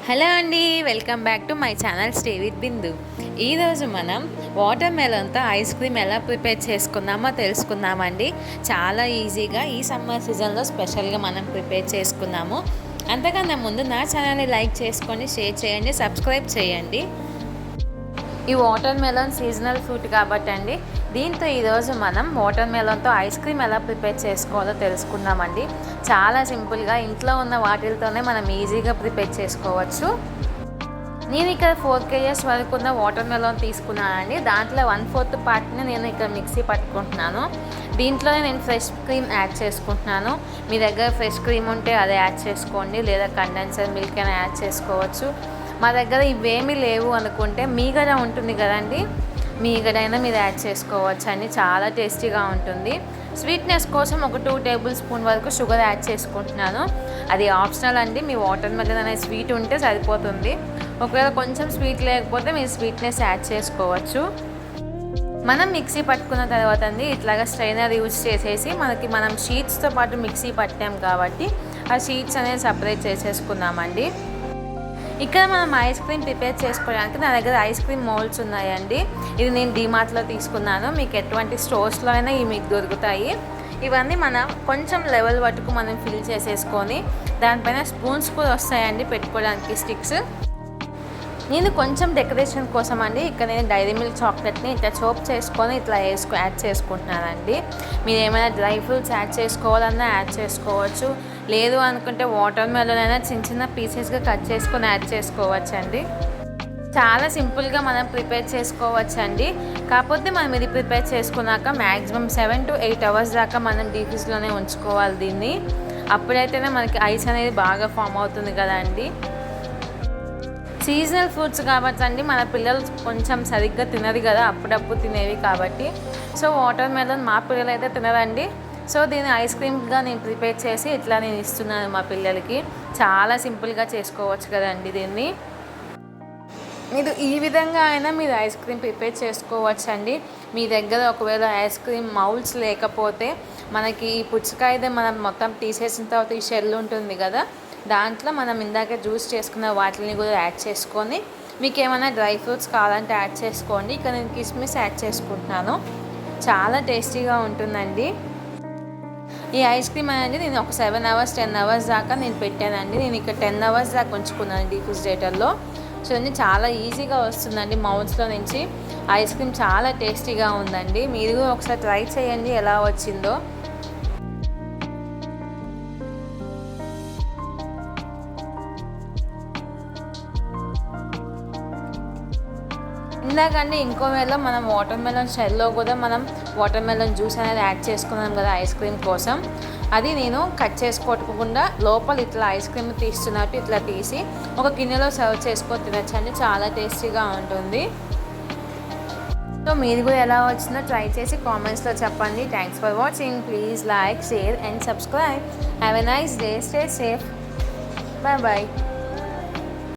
Hello అండి, welcome back to my channel stay with Bindu. ఈరోజు మనం వాటర్ మెలన్తో ఐస్ క్రీమ్ ఎలా ప్రిపేర్ చేసుకుందామో తెలుసుకుందామండి. చాలా ఈజీగా ఈ సమ్మర్ సీజన్లో స్పెషల్గా మనం ప్రిపేర్ చేసుకుందాము. అంతకన్నా ముందు నా ఛానల్ని లైక్ చేసుకొని షేర్ చేయండి, సబ్స్క్రైబ్ చేయండి. ఈ వాటర్ మెలన్ సీజనల్ ఫ్రూట్ కాబట్టి అండి, దీంతో ఈరోజు మనం వాటర్ మెలన్తో ఐస్ క్రీమ్ ఎలా ప్రిపేర్ చేసుకోవాలో తెలుసుకుందామండి. చాలా సింపుల్గా ఇంట్లో ఉన్న వాటితోనే మనం ఈజీగా ప్రిపేర్ చేసుకోవచ్చు. నేను ఇక్కడ 4 kgs వరకు ఉన్న వాటర్ మెలన్ తీసుకున్నానండి. దాంట్లో 1/4 పార్ట్ని నేను ఇక్కడ మిక్సీ పట్టుకుంటున్నాను. దీంట్లోనే నేను ఫ్రెష్ క్రీమ్ యాడ్ చేసుకుంటున్నాను. మీ దగ్గర ఫ్రెష్ క్రీమ్ ఉంటే అది యాడ్ చేసుకోండి, లేదా కండెన్సర్ మిల్క్ అయినా యాడ్ చేసుకోవచ్చు. మా దగ్గర ఇవేమీ లేవు అనుకుంటే మీగడ ఉంటుంది కదండి, మీగడైనా మీరు యాడ్ చేసుకోవచ్చు అండి. చాలా టేస్టీగా ఉంటుంది. స్వీట్నెస్ కోసం ఒక 2 టేబుల్ స్పూన్ వరకు షుగర్ యాడ్ చేసుకుంటున్నాను. అది ఆప్షనల్ అండి. మీ వాటర్ మెలన్ అనేది స్వీట్ ఉంటే సరిపోతుంది. ఒకవేళ కొంచెం స్వీట్ లేకపోతే మీరు స్వీట్నెస్ యాడ్ చేసుకోవచ్చు. మనం మిక్సీ పట్టుకున్న తర్వాత అండి ఇట్లాగా స్ట్రైనర్ యూజ్ చేసేసి మనం షీట్స్తో పాటు మిక్సీ పట్టాం కాబట్టి ఆ షీట్స్ అనేది సపరేట్ చేసేసుకుందామండి. ఇక్కడ మనం ఐస్ క్రీమ్ ప్రిపేర్ చేసుకోవడానికి నా దగ్గర ఐస్ క్రీమ్ మౌల్డ్స్ ఉన్నాయండి. ఇది నేను డీమార్ట్లో తీసుకున్నాను. మీకు ఎటువంటి స్టోర్స్లో అయినా ఇవి మీకు దొరుకుతాయి. ఇవన్నీ మనం కొంచెం లెవెల్ వరకు మనం ఫిల్ చేసేసుకొని దానిపైన స్పూన్స్ కూడా వస్తాయండి పెట్టుకోవడానికి, స్టిక్స్. నేను కొంచెం డెకరేషన్ కోసం అండి ఇక్కడ నేను డైరీ మిల్క్ చాక్లెట్ని ఇట్లా చోప్ చేసుకొని ఇట్లా యాడ్ చేసుకుంటున్నానండి. మీరు ఏమైనా డ్రై ఫ్రూట్స్ యాడ్ చేసుకోవాలన్నా యాడ్ చేసుకోవచ్చు, లేదు అనుకుంటే వాటర్ మెలన్ అయినా చిన్న చిన్న పీసెస్గా కట్ చేసుకొని యాడ్ చేసుకోవచ్చు అండి. చాలా సింపుల్గా మనం ప్రిపేర్ చేసుకోవచ్చు అండి. కాకపోతే మనం ఇది ప్రిపేర్ చేసుకున్నాక మ్యాక్సిమం 7 to 8 hours దాకా మనం డీప్ ఫ్రిడ్జ్లోనే ఉంచుకోవాలి దీన్ని. అప్పుడైతేనే మనకి ఐస్ అనేది బాగా ఫామ్ అవుతుంది కదా అండి. సీజనల్ ఫ్రూట్స్ కాబట్టి అండి మన పిల్లలు కొంచెం సరిగ్గా తినరు కదా, అప్పుడప్పుడు తినేవి కాబట్టి. సో వాటర్ మెలన్ మా పిల్లలు అయితే తినరండి. సో దీన్ని ఐస్ క్రీమ్గా నేను ప్రిపేర్ చేసి ఇట్లా నేను ఇస్తున్నాను మా పిల్లలకి. చాలా సింపుల్గా చేసుకోవచ్చు కదండి దీన్ని. మీరు ఈ విధంగా అయినా మీరు ఐస్ క్రీమ్ ప్రిపేర్ చేసుకోవచ్చు అండి. మీ దగ్గర ఒకవేళ ఐస్ క్రీమ్ మౌల్డ్స్ లేకపోతే మనకి ఈ పుచ్చకాయదే మనం మొత్తం తీసేసిన తర్వాత ఈ షెల్ ఉంటుంది కదా, దాంట్లో మనం ఇందాక జ్యూస్ చేసుకున్న వాటిని కూడా యాడ్ చేసుకొని మీకు ఏమైనా డ్రై ఫ్రూట్స్ కావాలంటే యాడ్ చేసుకోండి. ఇక్కడ నేను కిస్మిస్ యాడ్ చేసుకుంటున్నాను. చాలా టేస్టీగా ఉంటుందండి. ఈ ఐస్ క్రీమ్ అనేది నేను ఒక 7 hours 10 hours దాకా నేను పెట్టానండి. నేను ఇక్కడ 10 hours దాకా ఉంచుకున్నాను డీఫ్రిజిరేటర్లో. చూడండి చాలా ఈజీగా వస్తుందండి మౌల్డ్స్లో నుంచి. ఐస్ క్రీమ్ చాలా టేస్టీగా ఉందండి. మీరు ఒకసారి ట్రై చేయండి ఎలా వచ్చిందో. ఇందాకంటే ఇంకో వేళ మనం వాటర్ మెలన్ షెల్లో కూడా మనం వాటర్ మెలన్ జ్యూస్ అనేది యాడ్ చేసుకున్నాం కదా ఐస్ క్రీమ్ కోసం. అది నేను కట్ చేసుకోకుండా లోపల ఇట్లా ఐస్ క్రీమ్ తీస్తున్నట్టు ఇట్లా తీసి ఒక గిన్నెలో సర్వ్ చేసుకొని తినచ్చండి. చాలా టేస్టీగా ఉంటుంది. సో మీరు కూడా ఎలా వచ్చిందో ట్రై చేసి కామెంట్స్లో చెప్పండి. Thanks for watching. Please like, share and subscribe. Have a nice day. Stay safe. Bye bye.